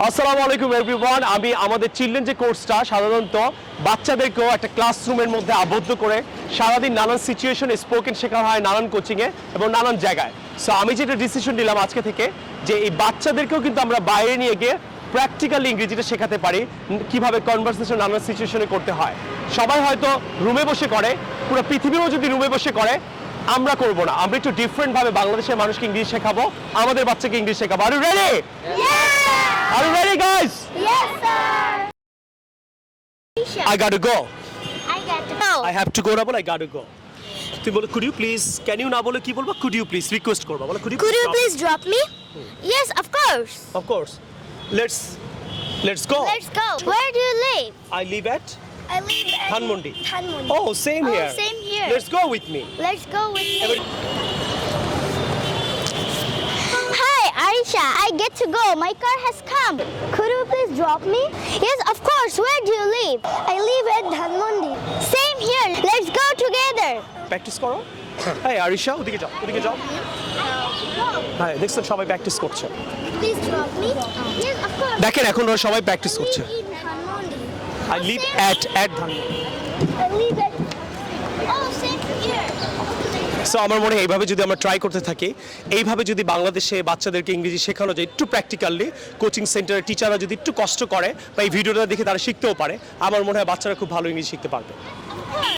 আসসালামু আলাইকুম এভরিওয়ান। আমি আমাদের চিলড্রেন যে কোর্সটা সাধারণত বাচ্চাদেরকেও একটা ক্লাসরুমের মধ্যে আবদ্ধ করে সারাদিন নানান সিচুয়েশনে স্পোকেন শেখানো হয় নানান কোচিংয়ে এবং নানান জায়গায়। সো আমি যেটা ডিসিশন নিলাম আজকে থেকে যে এই বাচ্চাদেরকেও কিন্তু আমরা বাইরে নিয়ে গিয়ে প্র্যাকটিক্যালি ইংরেজিটা শেখাতে পারি, কিভাবে কনভারসেশন নানান সিচুয়েশনে করতে হয়। সবাই হয়তো রুমে বসে করে, পুরো পৃথিবীও যদি রুমে বসে করে, আমরা করব না। আমরা একটু ডিফারেন্ট ভাবে বাংলাদেশের মানুষকে ইংলিশ শেখাবো, আমাদের বাচ্চাকে ইংলিশ শেখাবো। Are you ready? Are you ready, guys? Yes, sir. I got to go. I got to go. I have to go না বলে I got to go. তুই বলো could you please, can you না বলে কি বলবো? Could you please request করবা, বলো could you Could you stop? please drop me? Yes, of course. Of course. Let's go. Let's go. Where do you live? I live at I live at Dhanmondi. Dhanmondi. Oh, same here. Same here. Let's go with me. Let's go with me. Hi, Aisha. I get to go. My car has come. Could you please drop me? Yes, of course. Where do you live? I live at Dhanmondi. Same here. Let's go together. Practice করো। হ্যাঁ আরিশা, ওদিকে যাও, ওদিকে যাও। হ্যাঁ দেখছো সবাই practice করছে। Please drop me. Yes, of course. দেখেন এখন ওরা সবাই প্র্যাকটিস করছে। I live in Dhanmondi. I live at Dhanmondi. I live at. Oh, same here. So আমার মনে হয় এইভাবে যদি আমরা ট্রাই করতে থাকি, এইভাবে যদি বাংলাদেশে বাচ্চাদেরকে ইংরেজি শেখানো যায় একটু প্র্যাকটিক্যালি, কোচিং সেন্টারের টিচাররা যদি একটু কষ্ট করে বা এই ভিডিওটা দেখে তারা শিখতেও পারে, আমার মনে হয় বাচ্চারা খুব ভালো ইংরেজি শিখতে পারবে।